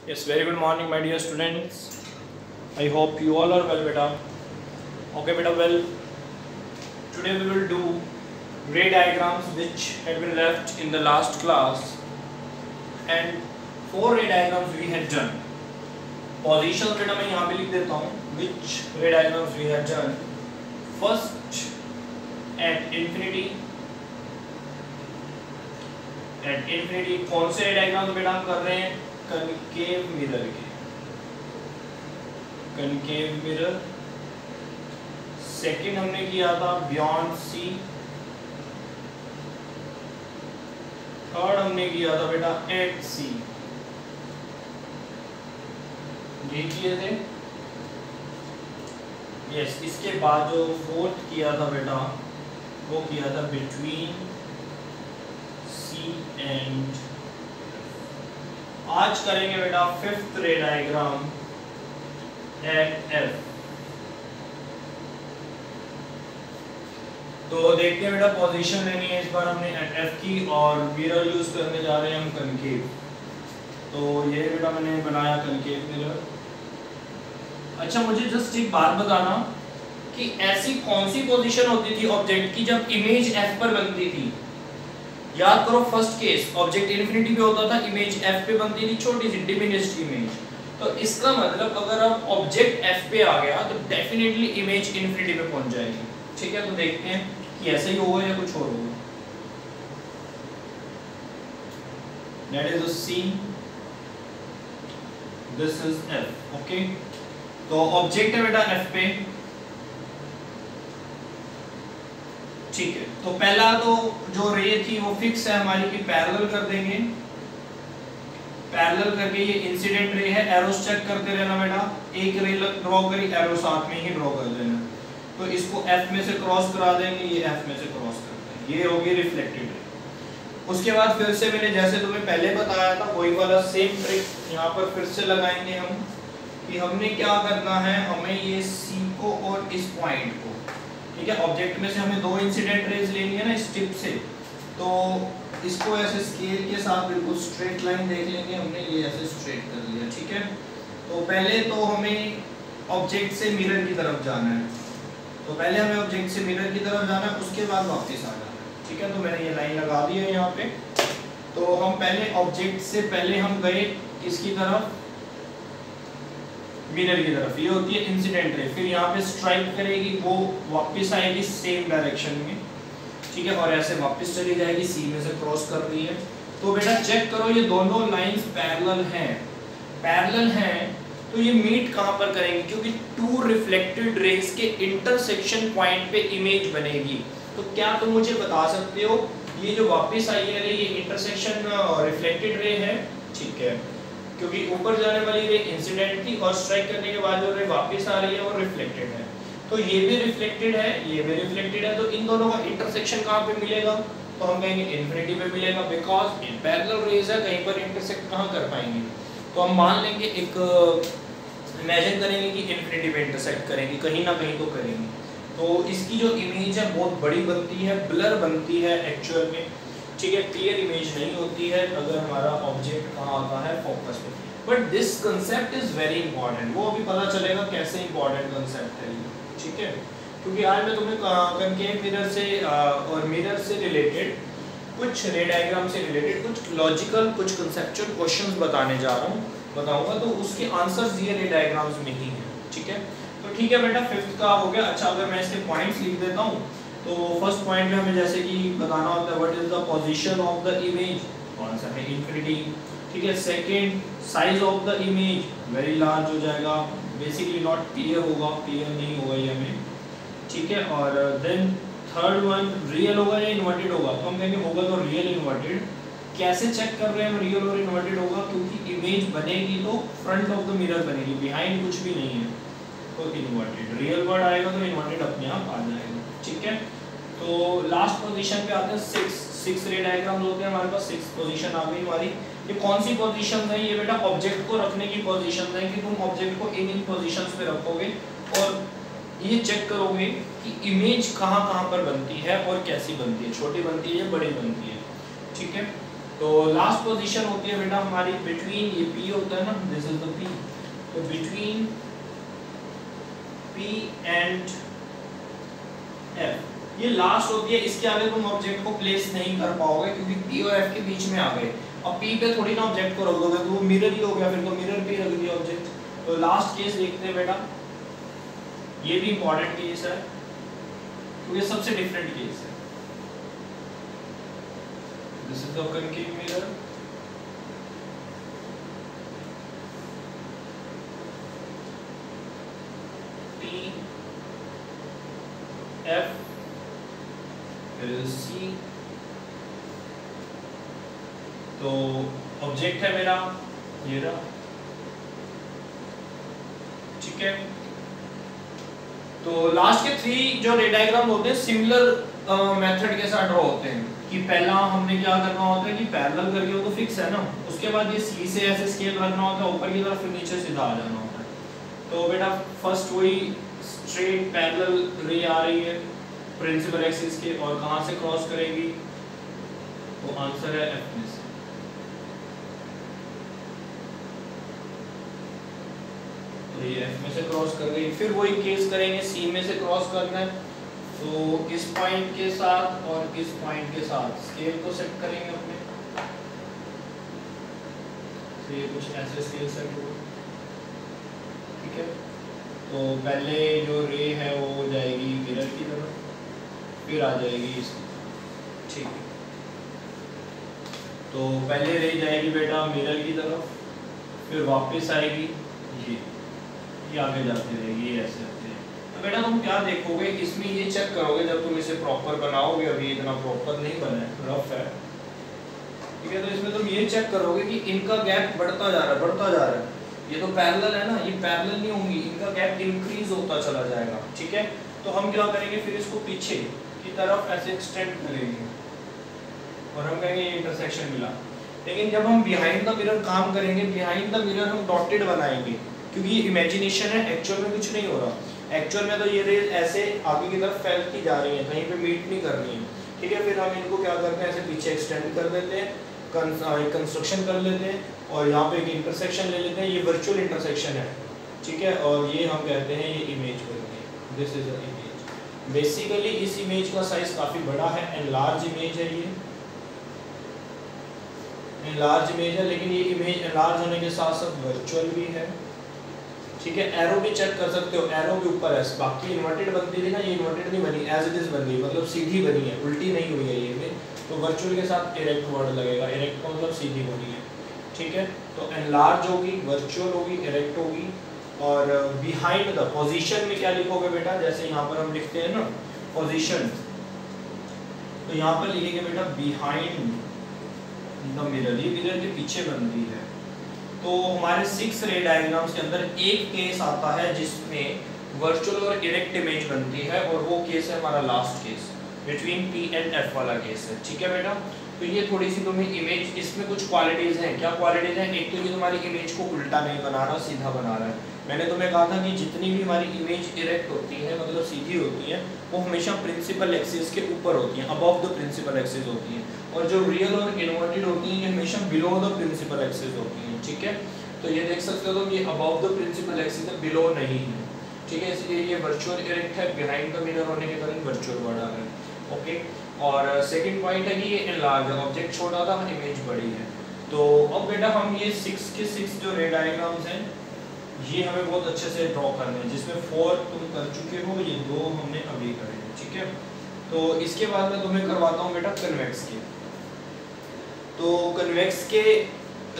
Yes, very good morning, my dear students. I hope you all are well, beta. Okay, beta. Well, today we will do ray diagrams which had been left in the last class, and 4 ray diagrams we had done. Positions beta मैं यहाँ पे लिख देता हूँ. Which ray diagrams we had done? First, at infinity. At infinity कौन से ray diagrams बेटा हम कर रहे हैं? कनकेव मिरर के. Concave mirror. सेकंड हमने किया था बियॉन्ड सी. थर्ड हमने किया था बेटा एट सी. ये किए थे. यस, इसके बाद जो फोर्थ किया था बेटा वो किया था बिटवीन सी एंड. आज करेंगे बेटा फिफ्थ रे डायग्राम एट एफ. तो देखते हैं बेटा पोजीशन लेनी है इस बार हमने एट एफ की, और मिरर यूज करने जा रहे हैं हम कनकेव. तो ये बेटा मैंने बनाया कनकेव मिरर. अच्छा, मुझे जस्ट एक बात बताना कि ऐसी कौन सी पोजीशन होती थी ऑब्जेक्ट की जब इमेज एफ पर बनती थी. याद करो, फर्स्ट केस ऑब्जेक्ट इन्फिनिटी पे होता था, इमेज एफ पे बनती थी, छोटी सी डिमिनिश्ड इमेज. तो इसका मतलब अगर अब ऑब्जेक्ट एफ पे आ गया तो डेफिनेटली इमेज इन्फिनिटी पे पहुंच जाएगी. ठीक है, तो देखते हैं कि ऐसा ही होगा या कुछ और होगा. That is a C, this is F. Okay, तो ऑब्जेक्ट है बेटा एफ पे. ठीक है, तो पहला तो जो रे थी वो फिक्स है हमारी की पैरेलल कर देंगे. पैरेलल करके ये इंसिडेंट रे है. एरोस चेक करते रहना बेटा. एक रे ड्रॉ करी, एरो साथ में ही ड्रॉ कर देना. तो इसको एफ में से क्रॉस करा देंगे, ये एफ में से क्रॉस कर देंगे. ये होगी रिफ्लेक्टेड रे. उसके बाद फिर से मैंने जैसे तुम्हें पहले बताया था वही वाला सेम ट्रिक यहाँ पर फिर से लगाएंगे हम कि हमने क्या करना है. हमें ये सी को और इस पॉइंट को, ठीक है, ऑब्जेक्ट में से हमें दो इंसिडेंट रेज लेनी है ना इस टिप से. तो इसको ऐसे स्केल के साथ बिल्कुल स्ट्रेट लाइन देख लेंगे. हमने ये ऐसे स्ट्रेट कर लिया. ठीक है, तो पहले तो हमें ऑब्जेक्ट से मिरर की तरफ जाना है. तो पहले हमें ऑब्जेक्ट से मिरर की तरफ जाना है, उसके बाद वापस आना है. ठीक है, तो मैंने ये लाइन लगा दी है यहाँ पे. तो हम पहले ऑब्जेक्ट से पहले हम गए किसकी तरफ? मिरर की तरफ. ये होती है इंसिडेंट रे. फिर यहाँ पे स्ट्राइक करेगी, वो वापस आएगी सेम डायरेक्शन में. ठीक है, और ऐसे वापस चली जाएगी. सी में से क्रॉस कर रही है. तो बेटा चेक करो, ये दोनों लाइंस पैरेलल हैं. पैरेलल हैं तो ये मीट कहाँ पर करेंगे? क्योंकि टू रिफ्लेक्टेड रेज के इंटरसेक्शन पॉइंट पे इमेज बनेगी. तो क्या तुम मुझे बता सकते हो ये जो वापस आई है रे, ये इंटरसेक्शन रिफ्लेक्टेड रे है? ठीक है, क्योंकि ऊपर जाने वाली रे इंसिडेंट थी और स्ट्राइक करने के बाद जो रे वापस आ रही है वो रिफ्लेक्टेड है. तो ये भी रिफ्लेक्टेड है, ये भी रिफ्लेक्टेड है. तो इन दोनों का इंटरसेक्शन कहाँ पे मिलेगा? तो हम कहेंगे इन्फिनिटी पे मिलेगा, बिकॉज इन पैरेलल रेज है. कहीं पर इंटरसेक्ट कहाँ कर पाएंगे? तो हम मान लेंगे, एक इमेजिन करेंगे कि इन्फिनिटी पे इंटरसेक्ट करेंगे, कहीं ना कहीं तो करेंगे. तो इसकी जो इमेज है बहुत बड़ी बनती है, ब्लर बनती है एक्चुअल में. ठीक है, क्लियर इमेज नहीं होती है अगर हमारा ऑब्जेक्ट कहाँ आता है? फोकस पे. But this concept is very important. वो अभी पता चलेगा कैसे इंपॉर्टेंट कंसेप्ट है. ठीक है, क्योंकि आज मैं तुम्हें कनकेव मिरर से और मिरर से रिलेटेड कुछ रे डायग्राम से रिलेटेड कुछ लॉजिकल, कुछ कंसेप्चुअल क्वेश्चंस बताऊंगा. तो उसके आंसर्स ये रे डायग्राम्स में ही हैं. ठीक है, तो ठीक है बेटा, फिफ्थ का हो गया. अच्छा, अगर मैं इसके पॉइंट्स लिख देता हूँ तो फर्स्ट पॉइंट में हमें जैसे कि बताना होता है what is the position of the image. कौन सा है? इन्फिनिटी. ठीक है, second size of the image very large हो जाएगा. बेसिकली नॉट क्लियर होगा, क्लियर नहीं होगा ये हमें. ठीक है, और देन थर्ड वन रियल होगा या इन्वर्टेड होगा? तो हम कहेंगे होगा तो रियल इन्वर्टेड. कैसे चेक कर रहे हैं हम रियल और इन्वर्टेड होगा? क्योंकि इमेज बनेगी तो फ्रंट ऑफ द मिरर बनेगी, बिहाइंड कुछ भी नहीं है. तो इन्वर्टेड. रियल वर्ड आएगा तो इन्वर्टेड अपने आप आ जाएगा. ठीक है, तो लास्ट पोजीशन पे आते हैं. सिक्स रे डायग्राम्स होते हैं हमारे पास. 6 पोजीशन आ गई हमारी. ये कौन सी पोजीशन है? ये बेटा ऑब्जेक्ट को रखने की पोजीशन है कि तुम ऑब्जेक्ट को इन पोजीशंस पे रखोगे और ये चेक करोगे कि इमेज कहाँ पर बनती है और कैसी बनती है, छोटी बनती है या बड़ी बनती है. ठीक है, तो लास्ट पोजीशन होती है बेटा हमारी बिटवीन, ये P होता है ना, दिस इज द P, तो बिटवीन P एंड F, ये लास्ट होती है। इसके आगे तुम ऑब्जेक्ट को प्लेस नहीं कर पाओगे क्योंकि P और F के बीच में आ गए। अब P पे थोड़ी ना ऑब्जेक्ट को रख दोगे, तो वो मिरर ही हो गया, फिर तो मिरर पे रख दिया ऑब्जेक्ट। तो लास्ट केस देखते हैं बेटा, ये भी इंपॉर्टेंट केस है क्योंकि ये सबसे डिफरेंट केस है। This is the concave mirror, P F C, तो ऑब्जेक्ट है मेरा ये रहा, ठीक है। तो लास्ट के 3 जो रे डायग्राम होते हैं सिमिलर मेथड के साथ ड्रॉ होते हैं कि पहला हमने क्या करना होता है कि पैरेलल करके, वो तो फिक्स है ना, उसके बाद ये C से ऐसे स्केल रखना होता है ऊपर की तरफ, फिर नीचे सीधा आ जाना होता है। तो बेटा फर्स्ट वही स्ट्रेट पैरेलल रे आ रही है प्रिंसिपल एक्सिस के, और कहां से क्रॉस करेगी, वो आंसर है F में से। तो ये F में से क्रॉस कर गई, फिर वही केस करेंगे, C में से क्रॉस करना है, तो इस पॉइंट के साथ और इस पॉइंट के साथ स्केल को सेट करेंगे अपने, तो ये कुछ ऐसे स्केल सेट होगा, ठीक है। तो पहले जो रे है वो हो जाएगी मिरर की तरफ, फिर आ जाएगी इसकी, ठीक है। तो पहले रे जाएगी बेटा मिरर की तरफ, फिर वापस आएगी ये आगे जाती रहेगी, ये ऐसे आती है। तो बेटा तुम क्या देखोगे इसमें, ये चेक करोगे जब तुम इसे प्रॉपर बनाओगे, अभी इतना प्रॉपर नहीं बना है, रफ है, ठीक है। तो इसमें तुम ये चेक करोगे कि इनका गैप बढ़ता जा रहा है, बढ़ता जा रहा है। ये तो पैरेलल है ना, ये पैरेलल नहीं होंगी, इनका गैप इंक्रीज होता चला जाएगा, ठीक है। तो हम क्या करेंगे, फिर इसको पीछे की तरफ ऐसे एक्सटेंड करेंगे और हम कहेंगे ये इंटरसेक्शन मिला। लेकिन जब हम बिहाइंड द मिरर काम करेंगे, बिहाइंड द मिरर हम डॉटेड बनाएंगे क्योंकि ये इमेजिनेशन है, एक्चुअल में कुछ नहीं हो रहा। एक्चुअल में तो ये रेज ऐसे आगे की तरफ फैलती जा रही है, कहीं पे मीट नहीं कर रही है, ठीक है। फिर हम इनको क्या करते हैं, ऐसे पीछे एक्सटेंड कर देते हैं, कंस्ट्रक्शन कर लेते हैं, और यहाँ पे एक इंटरसेक्शन ले लेते हैं, ये वर्चुअल इंटरसेक्शन है, ठीक है। और ये हम कहते हैं ये इमेज बनती है, this is a image. Basically इस इमेज का साइज काफ़ी बड़ा है, एनलार्ज इमेज है, ये एनलार्ज इमेज है, लेकिन ये इमेज एनलार्ज होने के साथ साथ वर्चुअल भी है, ठीक है। एरो भी चेक कर सकते हो, एरो के ऊपर है, बाकी इन्वर्टेड बनती थी ना, ये इन्वर्टेड नहीं बनी, एज इट इज बन गई, मतलब सीधी बनी है, उल्टी नहीं हुई है ये इमेज। तो वर्चुअल के साथ इरेक्ट वर्ड लगेगा, इरेक्ट का मतलब सीधी बनी है, ठीक है। तो एनलार्ज होगी, वर्चुअल होगी, इरेक्ट होगी। और बिहाइंड द पोजीशन में क्या लिखोगे बेटा, जैसे यहाँ पर हम लिखते हैं ना पोजीशन, तो यहाँ पर लिखेंगे बेटा बिहाइंड द मिरर, ये मिरर के पीछे बनती है। तो हमारे 6 रे डायग्राम्स के अंदर एक केस आता है जिसमें वर्चुअल और इरेक्ट इमेज बनती है, और वो केस है हमारा last case, between P and F वाला केस है, ठीक है बेटा। तो ये थोड़ी सी तुम्हें इमेज, इसमें कुछ क्वालिटीज हैं। क्या क्वालिटीज हैं, एक तो ये तुम्हारी इमेज को उल्टा नहीं बना रहा, सीधा बना रहा है। मैंने तुम्हें कहा था कि जितनी भी हमारी इमेज इरेक्ट होती है, मतलब सीधी होती है, वो हमेशा प्रिंसिपल एक्सिस के ऊपर होती हैं, अबव द प्रिंसिपल एक्सिस होती हैं, और जो रियल और इन्वर्टेड होती हैं ये हमेशा बिलो द प्रिंसिपल एक्सिस होती हैं, ठीक है। तो ये देख सकते हो तुम, ये अबव द प्रिंसिपल एक्सिस है, बिलो नहीं है, ठीक है। इसलिए ये वर्चुअल इरेक्ट है, बिहाइंड द मिरर होने के कारण वर्चुअल वर्ड आ रहा है, ओके। और सेकंड पॉइंट है कि ये एनलार्ज है, ऑब्जेक्ट छोटा था, इमेज बड़ी है। तो अब बेटा हम ये 6 के 6 जो रे डायग्राम्स हैं ये हमें बहुत अच्छे से ड्रॉ करने हैं, जिसमें 4 तुम कर चुके हो, ये 2 हमने अभी करे, ठीक है। तो इसके बाद मैं तुम्हें करवाता हूँ बेटा कन्वेक्स के। तो कन्वेक्स के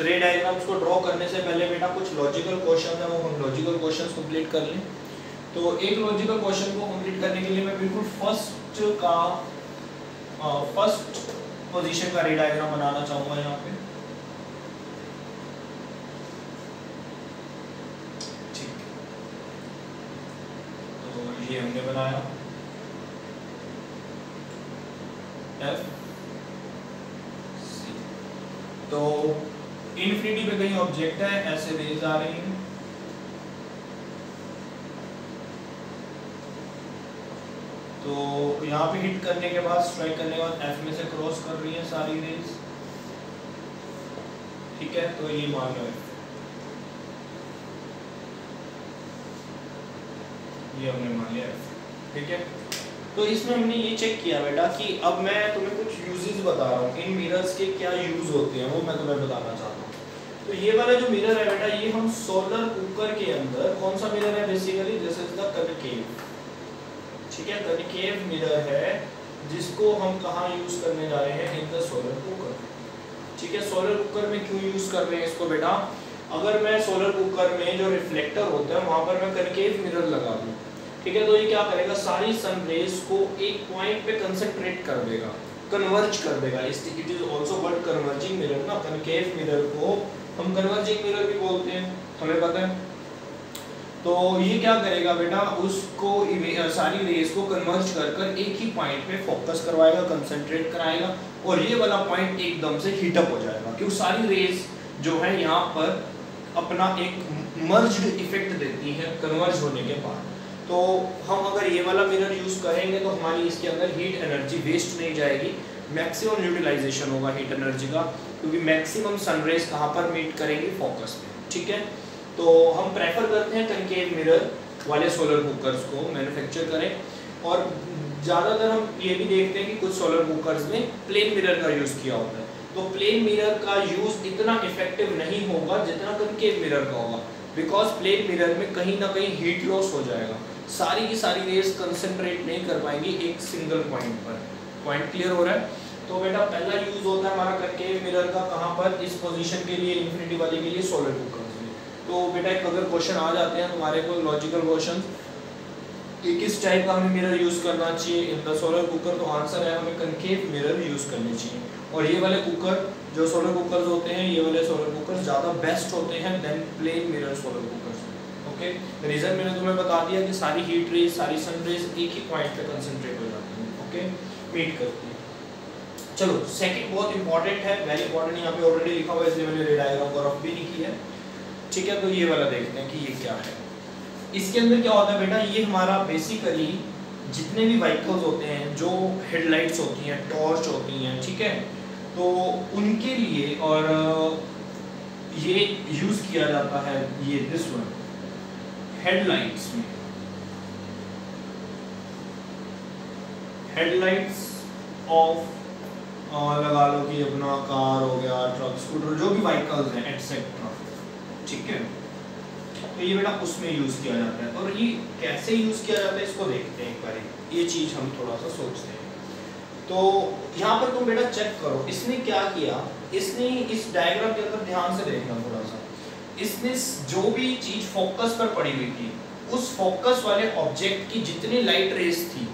रे डायग्राम्स को ड्रॉ करने से पहले बेटा कुछ लॉजिकल क्वेश्चन है, वो हम लॉजिकल क्वेश्चंस कंप्लीट कर लें। तो एक लॉजिकल क्वेश्चन को कंप्लीट करने के लिए मैं बिल्कुल फर्स्ट पोजीशन का रे डायग्राम बनाना चाहूँगा यहाँ पे, ठीक। तो ये हमने बनाया F C। तो इन्फिनिटी पे कहीं ऑब्जेक्ट है, ऐसे रेज आ रही हैं, तो यहाँ पे हिट करने के बाद, स्ट्राइक करने के बाद F में से क्रॉस कर रही है सारी रेज, ठीक है, तो ये मान लो ये हमने मान लिया, ठीक है। तो इसमें हमने ये चेक किया बेटा कि अब मैं तुम्हें कुछ यूजेस बता रहा हूँ, इन मिरर्स के क्या यूज होते हैं वो मैं तुम्हें बताना चाहता हूँ। तो ये वाला जो मिरर है बेटा, ये हम सोलर कुकर के अंदर, कौन सा मिरर है basically, this is the concave, ठीक है, कनकेव मिरर है जिसको हम कहाँ यूज करने जा रहे हैं, इन द सोलर कुकर, ठीक है। सोलर कुकर में क्यों यूज कर रहे हैं इसको बेटा, अगर मैं सोलर कुकर में जो रिफ्लेक्टर होता है वहां पर मैं कनकेव मिरर लगा दूं, ठीक है, तो ये क्या करेगा, सारी सन रेज को एक पॉइंट पे कंसंट्रेट कर देगा, कन्वर्ज कर देगा। It is also called converging mirror ना, कनकेव मिरर को हम कन्वर्जिंग मिरर भी बोलते हैं, हमें पता है। तो ये क्या करेगा बेटा, उसको सारी रेज को कन्वर्ज कर कर एक ही पॉइंट पे फोकस करवाएगा, कंसंट्रेट कराएगा, और ये वाला पॉइंट एकदम से हीट अप हो जाएगा, क्योंकि सारी रेज जो है यहाँ पर अपना एक मर्ज्ड इफेक्ट देती है कन्वर्ज होने के बाद। तो हम अगर ये वाला मिरर यूज करेंगे तो हमारी इसके अंदर हीट एनर्जी वेस्ट नहीं जाएगी, मैक्सिमम यूटिलाइजेशन होगा हीट एनर्जी का, क्योंकि मैक्सिमम सनरेज कहाँ पर मीट करेंगी, फोकस पे, ठीक है। तो हम प्रेफर करते हैं कनकेव मिरर वाले सोलर कुकर्स को मैन्युफैक्चर करें, और ज़्यादातर हम ये भी देखते हैं कि कुछ सोलर कुकर्स में प्लेन मिरर का यूज़ किया होता है, तो प्लेन मिरर का यूज़ इतना इफेक्टिव नहीं होगा जितना कनकेव मिरर का होगा, बिकॉज प्लेन मिरर में कहीं ना कहीं हीट लॉस हो जाएगा, सारी की सारी रेज कंसंट्रेट नहीं कर पाएंगी एक सिंगल पॉइंट पर। पॉइंट क्लियर हो रहा है। तो बेटा पहला यूज होता है हमारा कनकेव मिरर का, कहाँ पर, इस पोजीशन के लिए, इंफिनिटी वाले के लिए, सोलर कुकर्स में। तो बेटा एक अगर क्वेश्चन आ जाते हैं तुम्हारे को लॉजिकल क्वेश्चन कि किस टाइप का हमें मिरर यूज करना चाहिए इन द सोलर कुकर, तो आंसर है हमें कनकेव मिरर यूज करनी चाहिए। और ये वाले कुकर जो सोलर कुकर्स होते हैं, ये वाले सोलर कुकर्स ज़्यादा बेस्ट होते हैं then plane mirror solar cookers. Okay, reason मैंने तुम्हें बता दिया कि सारी हीट रेज, सारी सन रेज एक ही पॉइंट पे कंसंट्रेट हो जाती हैं, ओके, मीट करती है। चलो सेकंड बहुत इंपॉर्टेंट है, वेरी इंपॉर्टेंट, यहाँ पे ऑलरेडी लिखा हुआ है इसलिए मैंने रे डायग्राम को रफ भी नहीं किया, ठीक है। तो ये वाला देखते हैं कि ये क्या है। इसके अंदर क्या होता है बेटा, ये हमारा बेसिकली जितने भी व्हीकल्स होते हैं जो हेडलाइट्स होती हैं, टॉर्च होती हैं, ठीक है, तो उनके लिए और ये यूज किया जाता है, ये दिस वन हेडलाइट्स में, हेडलाइट्स ऑफ लगा लो कि अपना कार हो गया, ट्रक, स्कूटर, जो भी व्हीकल्स हैं एटसेट्रा, ठीक है। तो ये बेटा उसमें यूज किया जाता है, और ये कैसे यूज किया जाता है इसको देखते हैं एक बार, ये चीज हम थोड़ा सा सोचते हैं। तो यहाँ पर तुम बेटा चेक करो, इसने क्या किया, इसने इस डायग्राम के अंदर ध्यान से देखना थोड़ा सा, इसने जो भी चीज फोकस पर पड़ी हुई थी, उस फोकस वाले ऑब्जेक्ट की जितनी लाइट रेज थी,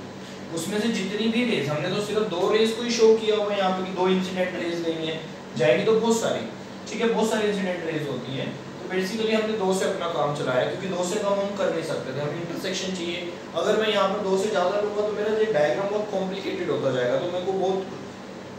उसमें से जितनी भी रेज, हमने तो सिर्फ दो रेज को ही शो किया हुआ है यहाँ पे कि दो इंसिडेंट रेज लेनी है, जाएगी तो बहुत सारी, ठीक है, बहुत सारी इंसिडेंट रेज होती है। तो बेसिकली हमने दो से अपना काम चलाया, क्योंकि दो से कम हम कर नहीं सकते थे, हमें इंटरसेक्शन चाहिए। अगर मैं यहाँ पर दो से ज़्यादा लूँगा तो मेरा ये डायग्राम बहुत कॉम्प्लिकेटेड होता जाएगा, तो मेरे को बहुत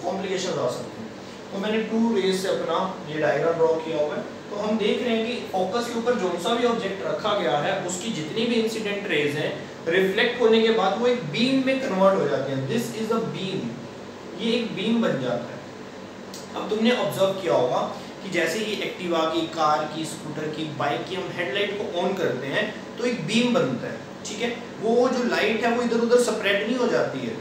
कॉम्प्लिकेशन आ सकती है। तो मैंने टू रेज से अपना ये डायग्राम ड्रॉ किया हुआ है। तो हम देख रहे हैं कि फोकस के ऊपर जो सा भी ऑब्जेक्ट रखा गया है, उसकी जितनी भी इंसिडेंट रेज हैं, रिफ्लेक्ट होने के बाद वो एक बीम में कन्वर्ट हो जाती है। दिस इज अ बीम, ये एक बीम बन जाता है। अब तुमने ऑब्जर्व किया होगा कि जैसे ही एक्टिवा की, कार की, स्कूटर की, बाइक की हम हेडलाइट को ऑन करते हैं तो एक बीम बनता है, ठीक है। वो जो लाइट है वो इधर उधर स्प्रेड नहीं हो जाती है,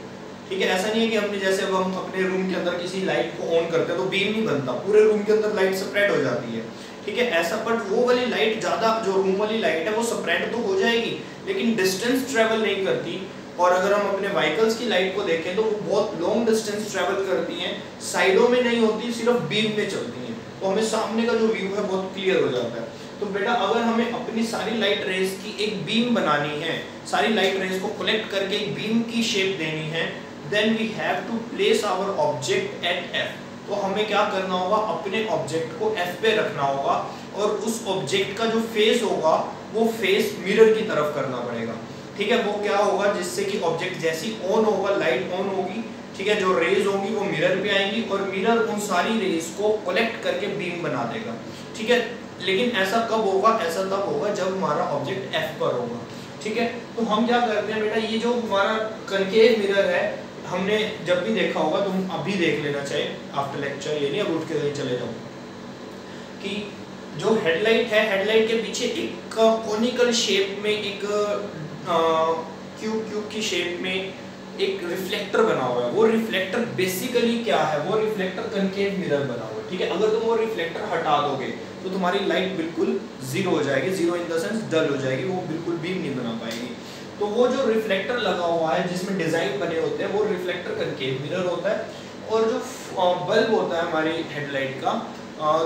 ठीक है। ऐसा नहीं है कि हमने जैसे अब हम अपने रूम के अंदर किसी लाइट को ऑन करते हैं तो बीम नहीं बनता, पूरे रूम के अंदर लाइट स्प्रेड हो जाती है, ठीक है। ऐसा, बट वो वाली लाइट ज़्यादा, जो रूम वाली लाइट है वो स्प्रेड तो हो जाएगी लेकिन डिस्टेंस ट्रेवल नहीं करती। और अगर हम अपने व्हीकल्स की लाइट को देखें तो वो बहुत लॉन्ग डिस्टेंस ट्रेवल करती हैं, साइडों में नहीं होती, सिर्फ बीम में चलती हैं, तो हमें सामने का जो व्यू है बहुत क्लियर हो जाता है। तो बेटा अगर हमें अपनी सारी लाइट रेज की एक बीम बनानी है, सारी लाइट रेज को कलेक्ट करके एक बीम की शेप देनी है, then we have to place our object at F. तो हमें क्या करना होगा, अपने ऑब्जेक्ट को एफ पे रखना होगा, और उस ऑब्जेक्ट का जो फेस होगा वो फेस मिरर की तरफ करना पड़ेगा, ठीक है। वो क्या होगा, जिससे कि ऑब्जेक्ट जैसी ऑन होगा, लाइट ऑन होगी, ठीक है, जो रेज होंगी वो मिरर पे आएंगी और मिरर उन सारी रेज को कलेक्ट करके बीम बना देगा, ठीक है। लेकिन ऐसा कब होगा, ऐसा तब होगा जब हमारा ऑब्जेक्ट एफ पर होगा, ठीक है। तो हम क्या करते हैं बेटा, ये जो हमारा कनकेव मिरर है, हमने जब भी देखा होगा, तुम अभी देख लेना चाहिए आफ्टर लेक्चर, ये नहीं अब उठ के कहीं चले जाओ। कि जो हेडलाइट है, हेडलाइट के पीछे एक कोनिकल शेप में, एक क्यूब की शेप में एक रिफ्लेक्टर बना हुआ है। वो रिफ्लेक्टर बेसिकली क्या है, वो रिफ्लेक्टर कनकेव मिरर बना हुआ है, ठीक है। अगर तुम वो रिफ्लेक्टर हटा दोगे तो तुम्हारी लाइट बिल्कुल जीरो हो जाएगी, जीरो इन द सेंस डल हो जाएगी, वो बिल्कुल बीम नहीं बना पाएगी। तो वो जो रिफ्लेक्टर लगा हुआ है जिसमें डिजाइन बने होते हैं, वो रिफ्लेक्टर कनकेव मिरर होता है। और जो बल्ब होता है हमारी हेडलाइट का,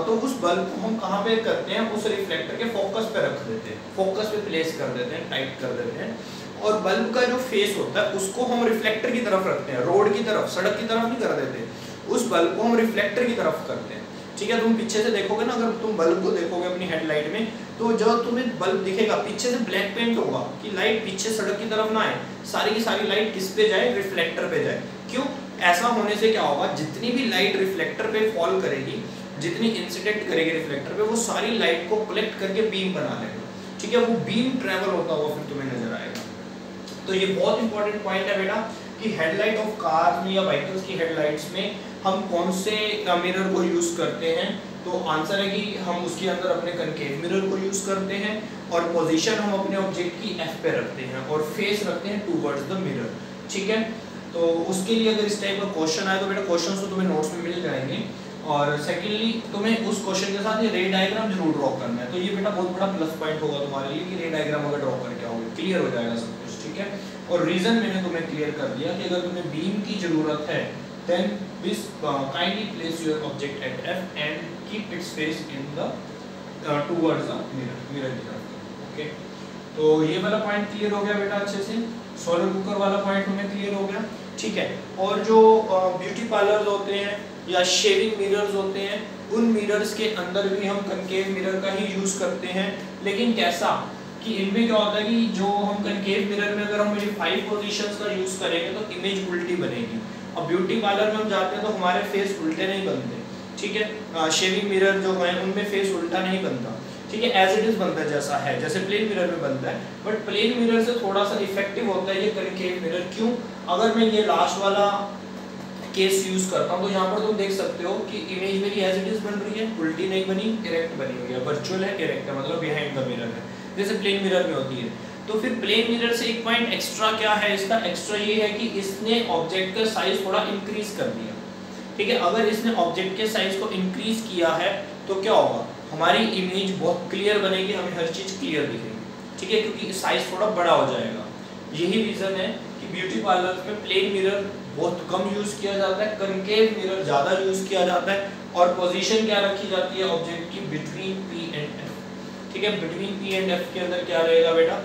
तो उस बल्ब को हम कहाँ पे करते हैं, उस रिफ्लेक्टर के फोकस पे रख देते हैं, फोकस पे प्लेस कर देते हैं, टाइट कर देते हैं। और बल्ब का जो फेस होता है उसको हम रिफ्लेक्टर की तरफ रखते हैं, रोड की तरफ, सड़क की तरफ नहीं कर देते, उस बल्ब को हम रिफ्लेक्टर की तरफ करते हैं, ठीक है। तुम पीछे से देखोगे ना, अगर तुम बल्ब को देखोगे अपनी हेडलाइट में, तो जब तुम्हें बल्ब दिखेगा पीछे से ब्लैक पेंट होगा कि लाइट पीछे सड़क की तरफ ना आए, सारी की सारी लाइट किस पे जाए, रिफ्लेक्टर पे जाए। क्यों? ऐसा होने से क्या होगा, जितनी भी लाइट रिफ्लेक्टर पे फॉल करेगी, जितनी इंसिडेंट करेगी रिफ्लेक्टर पे, वो सारी लाइट को कलेक्ट करके बीम बना लेगा, ठीक है। वो बीम ट्रेवल होता हुआ फिर तुम्हें नजर आएगा। तो ये बहुत इंपॉर्टेंट पॉइंट है बेटा कि हेडलाइट ऑफ कार में या व्हीकल्स की हेडलाइट्स में हम कौन से मिरर को यूज करते हैं। तो आंसर है कि हम उसके अंदर अपने कनकेव मिरर को यूज करते हैं, और पोजीशन हम अपने ऑब्जेक्ट की एफ पे रखते हैं, और फेस रखते हैं टूवर्ड्स द मिरर, ठीक है। तो उसके लिए अगर इस टाइप का क्वेश्चन आए तो बेटा क्वेश्चन तो तुम्हें नोट्स में मिल जाएंगे। और सेकेंडली तुम्हें उस क्वेश्चन के साथ ये रे डायग्राम जरूर ड्रॉ करना है। तो ये बेटा बहुत बड़ा प्लस पॉइंट होगा तुम्हारे लिए कि रे डायग्राम अगर ड्रॉ करके आओगे, क्लियर हो जाएगा सब कुछ, ठीक है। और रीजन मैंने तुम्हें क्लियर कर दिया कि अगर तुम्हें बीम की जरूरत है, then this kindly place your object at F and keep its face in the towards the mirror की तरफ, ओके। तो ये वाला पॉइंट क्लियर हो गया बेटा अच्छे से। सोलर कुकर वाला पॉइंट तुम्हें क्लियर हो गया, ठीक है। और जो ब्यूटी पार्लर्स होते हैं या शेविंग मिरर्स होते हैं, उन मिरर्स के अंदर भी हम कनकेव मिरर का ही यूज करते हैं। लेकिन कैसा कि इनमें क्या होता है कि जो हम कनकेव मिरर में अगर हम मेरी 5 पोजीशंस का यूज करेंगे तो इमेज उल्टी बनेगी। अब ब्यूटी पार्लर में हम जाते हैं तो हमारे फेस उल्टे नहीं बनते, ठीक है। शेविंग मिरर जो है उनमें फेस उल्टा नहीं बनता, ठीक है, एज इट इज बनता है जैसा है, जैसे प्लेन मिरर में बनता है। बट प्लेन मिरर से थोड़ा सा इफेक्टिव होता है ये कनकेव मिरर। क्यों? अगर मैं ये लास्ट वाला केस यूज करता हूं तो यहाँ पर तुम देख सकते हो कि इमेज मेरी एज इट इज बन रही है, उल्टी नहीं बनी, इरेक्ट बनी हुई है। वर्चुअल है, इरेक्ट है, मतलब बिहाइंड द मिरर है, जैसे प्लेन मिरर में होती है। तो फिर प्लेन मिरर से एक पॉइंट एक्स्ट्रा क्या है इसका, एक्स्ट्रा ये है कि इसने ऑब्जेक्ट का साइज थोड़ा इंक्रीज कर दिया, ठीक है। अगर इसने ऑब्जेक्ट के साइज को इंक्रीज किया है तो क्या होगा, हमारी इमेज बहुत क्लियर बनेगी, हमें हर चीज क्लियर दिखेगी, ठीक है, क्योंकि साइज थोड़ा बड़ा हो जाएगा। यही रीजन है कि ब्यूटी पार्लर में प्लेन मिरर बहुत कम यूज किया जाता है, कनकेव मिरर ज्यादा यूज किया जाता है। और पोजीशन क्या रखी जाती है ऑब्जेक्ट की, बिटवीन पी एंड एफ, ठीक है। बिटवीन पी एंड एफ के अंदर क्या रहेगा बेटा,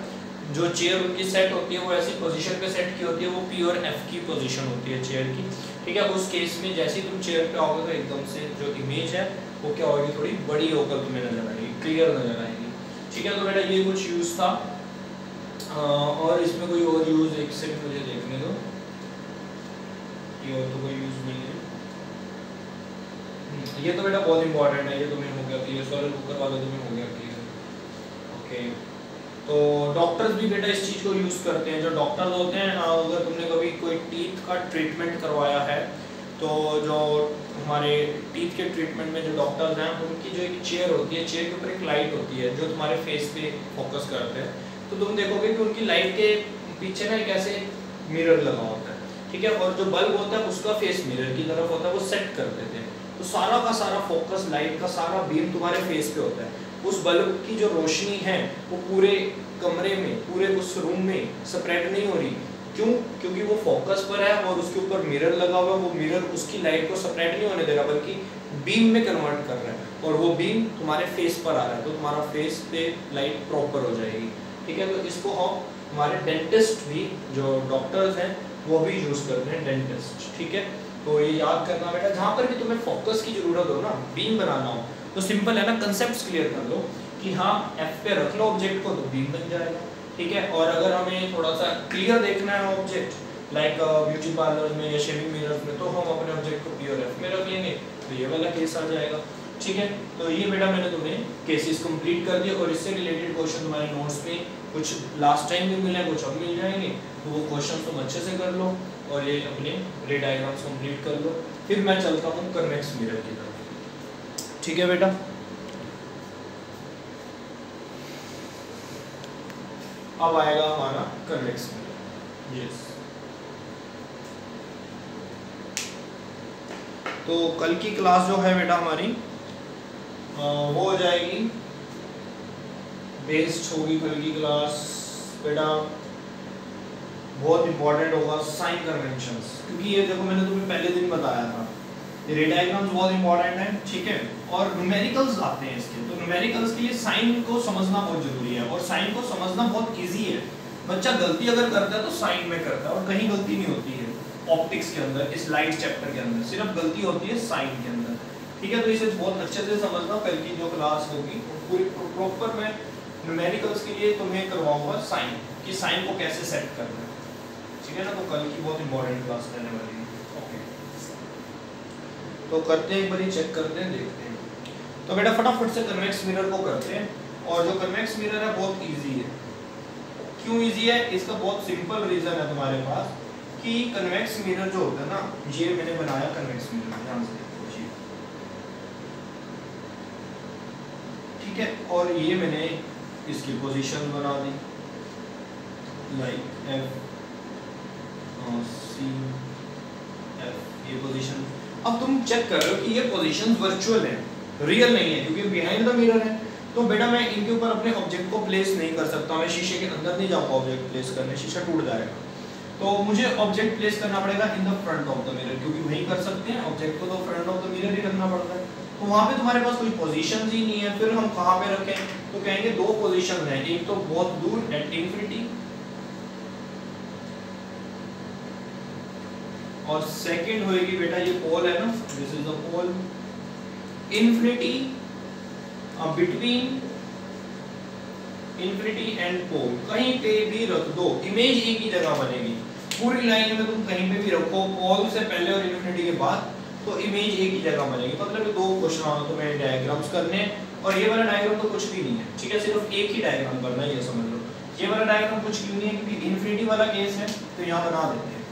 जो चेयर उनकी सेट होती है वो ऐसी पोजीशन पे सेट की होती है, वो पी और एफ की पोजीशन होती है चेयर की, ठीक है। उस केस में जैसे ही तुम चेयर पे आओगे तो एकदम से जो इमेज है वो क्या होगी, थोड़ी बड़ी होकर तुम्हें नजर आएगी, क्लियर नजर आएगी, ठीक है। तो बेटा ये कुछ यूज था। और इसमें कोई और यूज एक से मुझे देखने दो, ये और तो कोई यूज नहीं है। ये तो बेटा बहुत इंपॉर्टेंट है, ये तुम्हें हो गया क्लियर, सोलर कुकर वाला तुम्हें हो गया क्लियर, ओके। तो डॉक्टर्स भी बेटा इस चीज को यूज करते हैं। जो डॉक्टर्स होते हैं, अगर तुमने कभी कोई टीथ का ट्रीटमेंट करवाया है तो जो हमारे टीथ के ट्रीटमेंट में जो डॉक्टर्स हैं उनकी जो एक चेयर होती है, चेयर के ऊपर एक लाइट होती है जो तुम्हारे फेस पे फोकस करते हैं। तो तुम देखोगे कि उनकी लाइट के पीछे ना एक ऐसे मिरर लगा होता है, ठीक है। और जो बल्ब होता है उसका फेस मिरर की तरफ होता है, वो सेट कर देते हैं। तो सारा का सारा फोकस लाइट का सारा बीम तुम्हारे फेस पे होता है। उस बल्ब की जो रोशनी है वो पूरे कमरे में, पूरे उस रूम में स्प्रेड नहीं हो रही। क्यों? क्योंकि वो फोकस पर है और उसके ऊपर मिरर लगा हुआ है। वो मिरर उसकी लाइट को स्प्रेड नहीं होने दे रहा, बल्कि बीम में कन्वर्ट कर रहा है, और वो बीम तुम्हारे फेस पर आ रहा है, तो तुम्हारा फेस पे लाइट प्रॉपर हो जाएगी, ठीक है। तो इसको हम हमारे डेंटिस्ट भी, जो डॉक्टर्स हैं, वो भी यूज करते हैं, डेंटिस्ट, ठीक है। तो ये याद करना बेटा, जहाँ पर भी तुम्हें फोकस की जरूरत हो ना, बीम बनाना हो, तो सिंपल है ना, कंसेप्ट क्लियर कर लो कि हाँ एफ पे रख लो ऑब्जेक्ट को तो बीम बन जाएगा, ठीक है। और अगर हमें थोड़ा सा क्लियर देखना है ऑब्जेक्ट लाइक ब्यूटी पार्लर में या शेविंग मिरर में, तो हम अपने ऑब्जेक्ट को पी और एफ में रख लेंगे, तो ये वाला केस आ जाएगा, ठीक है। तो ये बेटा मैंने तुम्हें केसेस कंप्लीट कर दिए, और इससे रिलेटेड क्वेश्चन तुम्हारे नोट्स में कुछ लास्ट टाइम भी मिले, कुछ अब मिल जाएंगे। तो वो क्वेश्चन तुम अच्छे से कर लो और ये अपने रे डायग्राम्स कंप्लीट कर लो। फिर मैं चलता हूँ कन्वेक्स मिरर की तरफ, ठीक है बेटा। अब आएगा हमारा कन्वेक्स मिरर। यस, तो कल की क्लास जो है बेटा हमारी वो हो जाएगी, बेस्ड होगी कल की क्लास बेटा, बहुत इंपॉर्टेंट होगा साइन कन्वेंशंस, क्योंकि ये देखो मैंने तुम्हें पहले दिन बताया था ये रे डायग्राम्स बहुत इंपॉर्टेंट है, ठीक है, और न्यूमेरिकल्स आते हैं इसके, तो न्यूमेरिकल्स के लिए साइन को समझना बहुत जरूरी है, और साइन को समझना बहुत इजी है। बच्चा गलती अगर करता है तो साइन में करता है, और कहीं गलती नहीं होती है ऑप्टिक्स के अंदर, इस लाइट चैप्टर के अंदर सिर्फ गलती होती है साइन के अंदर, ठीक है। तो इसे बहुत अच्छे से समझना, कल की जो क्लास होगी पूरी प्रॉपर में न्यूमेरिकल्स के लिए तुम्हें करवाऊंगा साइन, कि साइन को कैसे सेट करना है, ठीक है ना। तो कल की बहुत इंपॉर्टेंट क्लास रहने वाली है। ओके, तो करते हैं एक बार चेक करते हैं, देखते हैं। तो बेटा फटाफट से कन्वेक्स मिरर को करते हैं, और जो कन्वेक्स मिरर है बहुत इजी है। क्यों इजी है? इसका बहुत सिंपल रीजन है तुम्हारे पास, कि कन्वेक्स मिरर जो होता है ना, ये मैंने बनाया कन्वेक्स मिरर, ध्यान से देखो जी, ठीक है, और ये मैंने इसकी पोजीशन बना दी लाइक एफ सी एफ, ये पोजीशन। अब तुम चेक कर रहे हो कि ये पोजीशंस वर्चुअल हैं, रियल नहीं है, क्योंकि बिहाइंड द मिरर है। तो बेटा मैं इनके ऊपर अपने ऑब्जेक्ट को प्लेस नहीं कर सकता, मैं शीशे के अंदर नहीं जाऊंगा ऑब्जेक्ट प्लेस करने, शीशा टूट जाएगा। तो मुझे ऑब्जेक्ट प्लेस करना पड़ेगा in the front of the mirror, क्योंकि वही कर सकते हैं ऑब्जेक्ट को, तो फ्रंट ऑफ द मिरर ही रखना पड़ता है। तो वहाँ पे तुम्हारे पास कोई पोजीशन ही नहीं है, फिर हम कहाँ पे रखें? तो कहेंगे दो पोजीशन है, एक तो बहुत दूर एट इंफिनिटी, और सेकंड होएगी बेटा ये पोल है ना, this is the pole, infinity between infinity and pole, कहीं पे भी रख दो, इमेज एक ही जगह बनेगी। पूरी लाइन में तुम कहीं पे भी रखो, पोल से पहले और इंफिनिटी के बाद, तो इमेज एक ही जगह बनेगी। मतलब दो क्वेश्चन तुम्हें डायग्राम्स करने, और ये वाला डायग्राम तो कुछ भी नहीं है, ठीक है, सिर्फ एक ही डायग्राम करना है, ये समझ लो। ये वाला डायग्राम कुछ क्यों नहीं है, क्योंकि इंफिनिटी वाला केस है, तो यहाँ बना देते हैं,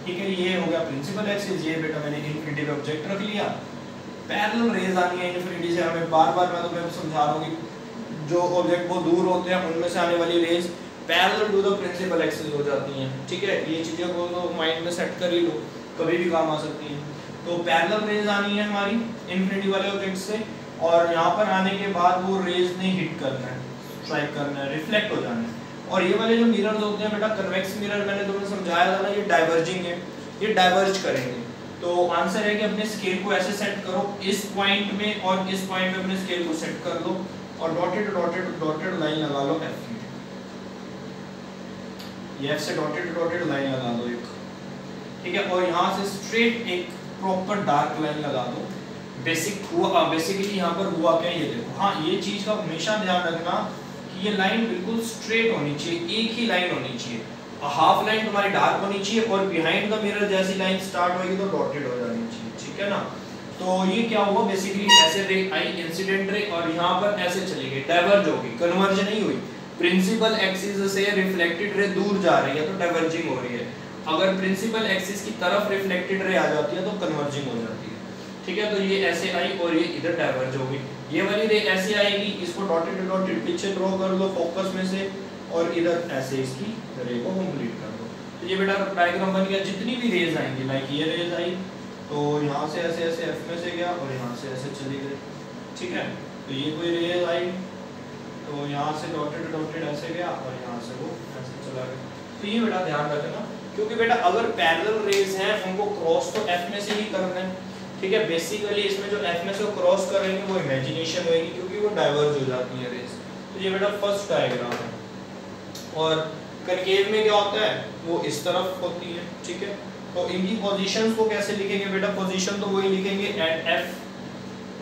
ठीक है। ये हो गया प्रिंसिपल एक्सिस, ये बेटा मैंने इंफिनिटी पे ऑब्जेक्ट रख लिया। पैरेलल रेज आनी है इंफिनिटी से, हमें बार-बार मैं तुम्हें समझा रहा हूँ कि जो ऑब्जेक्ट बहुत दूर होते हैं उनमें से आने वाली rays parallel to the principal axis हो जाती हैं, ठीक है। ये चीज़ें को तो माइंड में सेट कर ही लो, कभी भी काम आ सकती हैं। तो पैरेलल रेज आनी है हमारी इंफिनिटी वाले ऑब्जेक्ट से, और यहाँ पर आने के बाद वो रेज ने हिट करना है, स्ट्राइक करना है, रिफ्लेक्ट हो जाना है। और ये वाले जो मिरर्स होते हैं बेटा, कन्वेक्स मिरर मैंने तुम्हें समझाया था ना, ये डाइवर्जिंग है, ये डाइवर्ज करेंगे। तो आंसर है कि अपने स्केल को ऐसे सेट करो, इस पॉइंट में और इस पॉइंट में अपने स्केल को सेट कर लो, और डॉटेड डॉटेड डॉटेड लाइन लगा लो एफ में, ये एफ से डॉटेड डॉटेड लाइन लगा दो एक, ठीक है, और यहाँ से स्ट्रेट एक प्रॉपर डार्क लाइन लगा दो। बेसिकली यहाँ पर हुआ क्या, ये देखो, हाँ ये चीज का हमेशा ध्यान रखना कि ये लाइन बिल्कुल स्ट्रेट होनी चाहिए, एक ही लाइन होनी चाहिए, हाफ लाइन तुम्हारी डार्क होनी चाहिए, और बिहाइंड द मिरर जैसी लाइन स्टार्ट होगी तो डॉटेड हो जानी चाहिए, ठीक है ना। तो ये क्या हुआ, बेसिकली ऐसे रे आई इंसिडेंट रे, और यहाँ पर ऐसे चली गई, डाइवर्ज होगी, कन्वर्ज नहीं हुई। प्रिंसिपल एक्सिस से रिफ्लेक्टेड रे दूर जा रही है तो डाइवर्जिंग हो रही है, अगर प्रिंसिपल एक्सिस की तरफ रिफ्लेक्टेड रे आ जाती है तो कन्वर्जिंग हो जाती है, ठीक है। तो ये ऐसे आई और ये इधर डाइवर्ज होगी, ये वाली रे ऐसे आएगी, इसको डॉटेड डॉटेड पीछे ड्रॉ कर लो फोकस में से, और इधर ऐसे इसकी रे को कंप्लीट कर दो। तो ये बेटा डायग्राम बन गया। जितनी भी रेज आएंगी, लाइक ये रेज आई तो यहाँ से ऐसे ऐसे एफ में से गया और यहाँ से ऐसे चली गई, ठीक है। तो ये कोई रेज आई तो यहाँ से डॉटेड डॉटेड ऐसे गया और यहाँ से वो ऐसे चला गया। तो ये बेटा ध्यान रखना, क्योंकि बेटा अगर पैरेलल रेज हैं उनको क्रॉस तो एफ में से ही करना है, ठीक है। बेसिकली इसमें जो एफ में से क्रॉस करेंगे वो इमेजिनेशन होगी, क्योंकि वो डाइवर्ज हो जाती है रेज। तो ये बेटा फर्स्ट डायग्राम है। और कनकेव में क्या होता है, वो इस तरफ होती है, ठीक है। तो इनकी पोजीशंस को कैसे लिखेंगे बेटा, पोजीशन तो वही लिखेंगे एट एफ,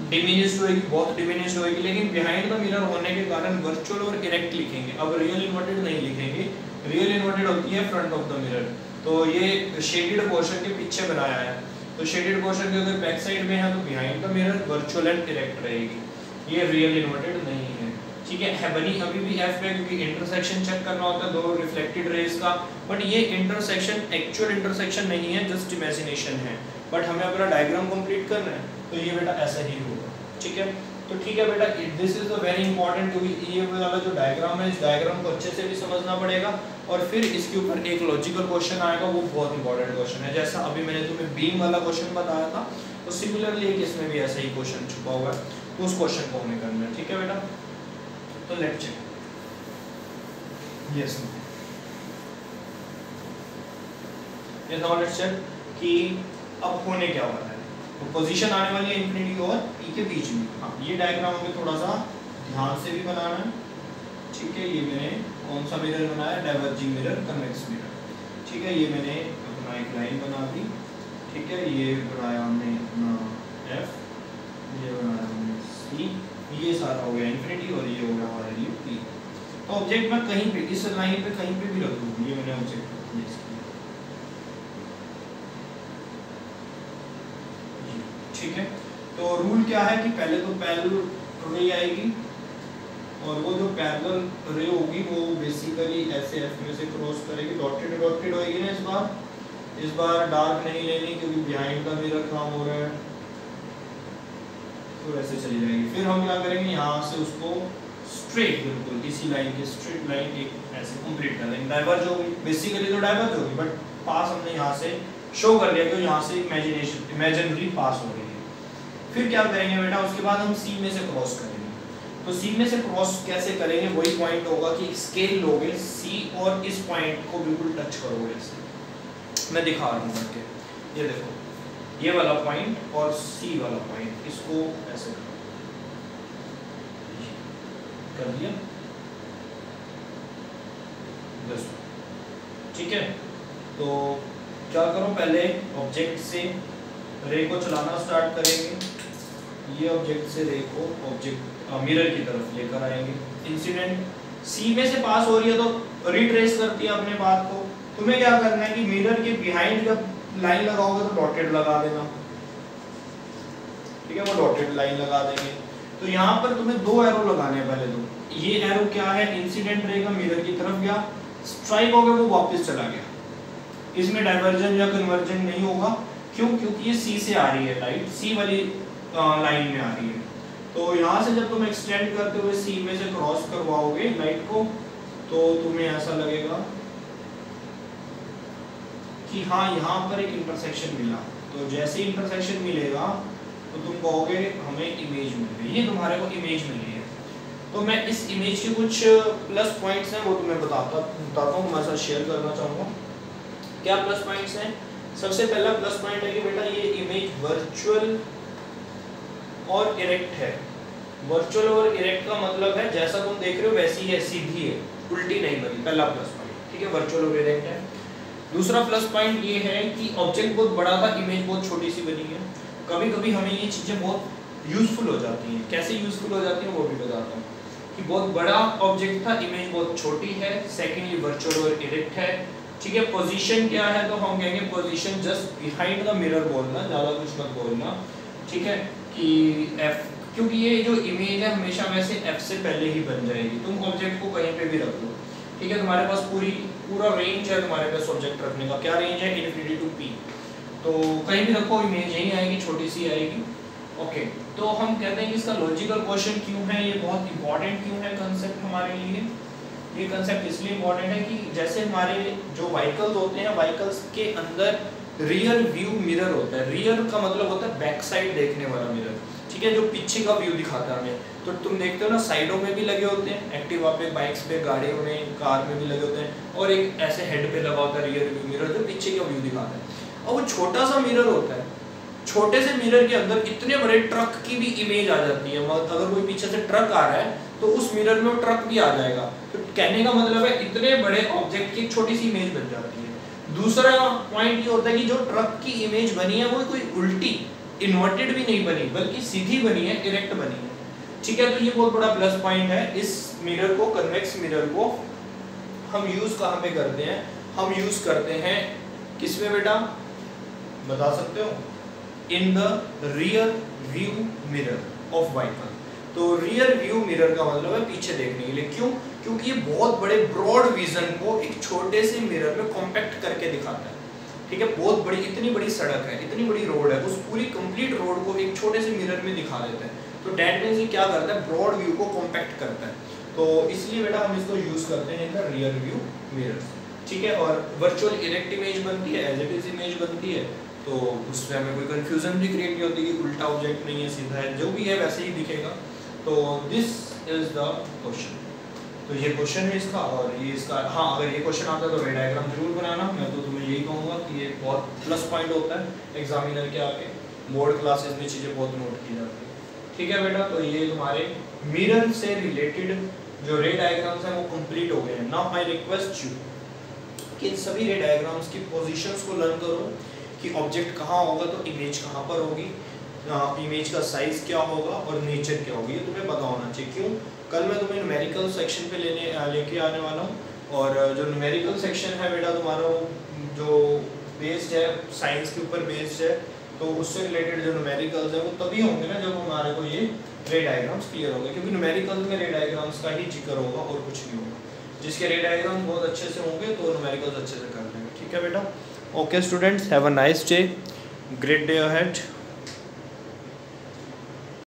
डिमिनिश्ड होगी, बहुत डिमिनिश्ड होगी, लेकिन बिहाइंड द मिरर होने के कारण वर्चुअल और इरेक्ट लिखेंगे, अब रियल इन्वर्टेड नहीं लिखेंगे। रियल इन्वर्टेड होती है फ्रंट ऑफ द मिरर। तो ये शेडेड पोर्शन के पीछे बनाया है, तो शेडेड पोर्शन के अगर बैक साइड में है तो behind the mirror virtual and erect रहेगी, ये रियल इन्वर्टेड नहीं है, ठीक है। बनी अभी भी एफ पे, क्योंकि इंटरसेक्शन चेक करना होता है दो रिफ्लेक्टेड रेज का, बट ये इंटरसेक्शन एक्चुअल इंटरसेक्शन नहीं है, जस्ट इमेजिनेशन है, बट हमें अपना डायग्राम कंप्लीट करना है। तो ये बेटा ऐसा ही होगा, ठीक है। तो ठीक है बेटा, this is the very important, क्योंकि ये वाला जो डायग्राम है, इस डायग्राम को अच्छे से भी समझना पड़ेगा और फिर इसके ऊपर एक लॉजिकल क्वेश्चन आएगा, वो बहुत इंपॉर्टेंट क्वेश्चन है। जैसा अभी मैंने तुम्हें बीम वाला क्वेश्चन बताया था, तो सिमिलरली एक इसमें भी ऐसा ही क्वेश्चन छुपा हुआ है, तो उस क्वेश्चन को हमें करना है। ठीक है बेटा, तो let's check. Yes now let's check कि अब होने क्या वाला है। तो पोजीशन आने वाली है इंफिनिटी और पी के बीच में। हाँ, ये डायग्राम हमें थोड़ा सा ध्यान से भी बनाना है। ठीक है, ये मैंने कौन सा मिरर बनाया, डाइवर्जिंग मिरर, कन्वेक्स मिरर। ठीक है, ये मैंने अपना एक लाइन बना दी। ठीक है, ये बनाया हमने अपना एफ, ये बनाया हमने सी, ये सारा हो गया इंफिनिटी और ये हो गया हमारे लिए पी। तो ऑब्जेक्ट मैं कहीं पे इस लाइन पे कहीं पे भी रख दूँ, ये मैंने ऑब्जेक्ट ठीक है। तो रूल क्या है कि पहले तो पैरेलल रे आएगी और वो जो पैरेलल रे होगी वो बेसिकली ऐसे एफ में से क्रॉस करेगी, डॉटेड डॉटेड होएगी ना। इस बार डार्क नहीं लेनी क्योंकि बिहाइंड का मिरर काम हो रहा है, तो ऐसे चली जाएगी। फिर हम क्या करेंगे, यहाँ से उसको स्ट्रेट, बिल्कुल इसी लाइन के स्ट्रेट लाइन एक ऐसे कंप्लीट कर देंगे। डाइवर्ज होगी, बेसिकली तो डाइवर्ज होगी, बट पास हमने यहाँ से शो कर दिया कि यहाँ से इमेजिनरी पास हो रही है। फिर क्या करेंगे बेटा, उसके बाद हम सी में से क्रॉस करेंगे। तो सी में से क्रॉस कैसे करेंगे, वही पॉइंट होगा कि स्केल लोगे सी और इस पॉइंट को बिल्कुल टच करोगे ऐसे। मैं दिखा रहा हूँ करके, ये देखो, ये वाला पॉइंट और सी वाला पॉइंट, इसको ऐसे कर दिया। ठीक है, तो क्या करो, पहले ऑब्जेक्ट से रे को चलाना स्टार्ट करेंगे। ये ऑब्जेक्ट से रे को ऑब्जेक्ट मिरर की तरफ लेकर आएंगे। इंसिडेंट सी में से पास हो रही है तो रिट्रेस करती है अपने बात को। तुम्हें क्या करना है कि मिरर के बिहाइंड जब लाइन लगाओगे तो डॉटेड लगा देना। ठीक है, वो डॉटेड लाइन लगा देंगे। तो यहाँ पर तुम्हें दो एरो लगाने हैं। पहले तो ये एरो क्या है, इंसिडेंट रे का मिरर की तरफ गया, स्ट्राइक हो गया, वो वापस चला गया। इसमें डाइवर्जन या कन्वर्जन नहीं होगा। क्यों? क्योंकि ये सी से आ रही है लाइट, सी वाली लाइन में आ रही है। तो यहाँ से जब तुम एक्सटेंड करते हुए सी में से क्रॉस करवाओगे लाइट को, तो तुम्हें ऐसा लगेगा कि हाँ यहाँ पर एक इंटरसेक्शन मिला। तो जैसे इंटरसेक्शन मिलेगा तो तुम कहोगे हमें इमेज मिल गई, ये तुम्हारे को इमेज मिली है। तो मैं इस इमेज के कुछ प्लस पॉइंट्स हैं वो तुम्हें बताता हूँ, तुम्हारे साथ शेयर करना चाहूँगा। क्या प्लस पॉइंट्स हैं? सबसे पहला प्लस पॉइंट है कि बेटा ये इमेज वर्चुअल और इरेक्ट है। वर्चुअल और इरेक्ट का मतलब है जैसा तुम देख रहे हो वैसी है, सीधी है, उल्टी नहीं बनी। पहला प्लस पॉइंट, ठीक है, वर्चुअल और इरेक्ट है। दूसरा प्लस पॉइंट ये है कि ऑब्जेक्ट बहुत बड़ा था, इमेज बहुत छोटी सी बनी है। कभी कभी हमें ये चीज़ें बहुत यूजफुल हो जाती हैं। कैसे यूजफुल हो जाती हैं वो भी बताता हूँ। कि बहुत बड़ा ऑब्जेक्ट था, इमेज बहुत छोटी है। सेकेंडली वर्चुअल और इरेक्ट है। ठीक है, पोजीशन क्या है तो हम कहेंगे position just behind the mirror बोलना, ज़्यादा कुछ मत बोलना। ठीक है, कि एफ, क्योंकि ये जो इमेज है हमेशा वैसे एफ से पहले ही बन जाएगी। तुम ऑब्जेक्ट को कहीं पे भी रख लो। ठीक है, तुम्हारे पास पूरा रेंज है तुम्हारे पास ऑब्जेक्ट रखने का। क्या रेंज है? Infinity to P. तो कहीं भी रखो इमेज यही आएगी, छोटी सी आएगी। ओके, तो हम कहते हैं कि इसका लॉजिकल क्वेश्चन क्यों है, ये बहुत इंपॉर्टेंट क्यों है कंसेप्ट हमारे लिए। ये कंसेप्ट इसलिए इंपॉर्टेंट है कि जैसे हमारे जो व्हीकल्स होते हैं, व्हीकल्स के अंदर रियर व्यू मिरर होता है। रियर का मतलब होता है बैक साइड देखने वाला मिरर। ठीक है, जो पीछे का व्यू दिखाता है हमें। तो तुम देखते हो ना, साइडों में भी लगे होते हैं, एक्टिवा पे, बाइक्स पे, गाड़ियों में, कार में भी लगे होते हैं। और एक ऐसे हेड पे लगा होता है रियर व्यू मिरर, जो पीछे का व्यू दिखाता है। और वो छोटा सा मिरर होता है। छोटे से मिरर के अंदर इतने बड़े ट्रक की भी इमेज आ जाती है। अगर कोई पीछे से ट्रक आ रहा है तो उस मिरर में वो ट्रक भी आ जाएगा। तो कहने का मतलब है इतने बड़े ऑब्जेक्ट की एक छोटी सी इमेज बन जाती है। दूसरा पॉइंट ये होता है कि जो ट्रक की इमेज बनी है वो कोई उल्टी, इन्वर्टेड भी नहीं बनी, बल्कि सीधी बनी है, इरेक्ट बनी है। ठीक है, तो ये बहुत बड़ा प्लस पॉइंट है। इस मिरर को, कन्वेक्स मिरर को हम यूज कहाँ पे करते हैं? हम यूज करते हैं किसमें बेटा, बता सकते हो? In the rear view mirror of vehicle. तो रियर व्यू मिरर का मतलब है पीछे देखने के लिए। क्यों? क्योंकि ये बहुत बड़े ब्रॉड विजन को एक छोटे से मिरर में कॉम्पैक्ट करके दिखाता है। ठीक है, बहुत बड़ी, इतनी बड़ी सड़क है, इतनी बड़ी रोड है, उस पूरी कंप्लीट रोड को एक छोटे से मिरर में दिखा देता है। तो डेट मीन्स ये क्या करता है, ब्रॉड व्यू को कॉम्पैक्ट करता है, तो इसलिए बेटा हम इसको यूज करते हैं in the rear view mirrors, ठीक है। और वर्चुअल इरेक्ट इमेज बनती है, एज इट इज इमेज बनती है, तो उसमें हमें कोई कंफ्यूजन भी क्रिएट नहीं होती कि उल्टा ऑब्जेक्ट नहीं है, सीधा है, जो भी है वैसे ही दिखेगा। तो दिस इज द क्वेश्चन, तो ये क्वेश्चन है इसका, और ये इसका, हाँ अगर ये क्वेश्चन आता है तो रे डायग्राम जरूर बनाना। मैं तो तुम्हें यही कहूँगा कि ये बहुत प्लस पॉइंट होता है एग्जामिनर के आगे, बोर्ड क्लासेस में चीज़ें बहुत नोट की जाती है, ठीक है बेटा। तो ये तुम्हारे मिरर से रिलेटेड जो रे डायग्राम्स हैं वो कंप्लीट हो गए हैं। नाउ आई रिक्वेस्ट यू कि इन सभी रे डायग्राम्स की पोजीशंस को लर्न करो कि ऑब्जेक्ट कहाँ होगा तो इमेज कहाँ पर होगी, इमेज का साइज क्या होगा और नेचर क्या होगी, ये तुम्हें पता होना चाहिए। क्यों, कल मैं तुम्हें न्यूमेरिकल सेक्शन पे लेके आने वाला हूँ, और जो न्यूमेरिकल सेक्शन है बेटा तुम्हारा जो बेस्ड है साइंस के ऊपर बेस्ड है, तो उससे रिलेटेड जो न्यूमेरिकल्स है वो तभी होंगे ना जब हमारे को ये रे डायग्राम्स क्लियर होंगे, क्योंकि न्यूमेरिकल्स में रे डायग्राम्स का ही जिक्र होगा और कुछ नहीं होगा। जिसके रे डायग्राम्स बहुत अच्छे से होंगे तो न्यूमेरिकल्स अच्छे से कर लेंगे, ठीक है बेटा। Okay students, have a nice day, great day ahead.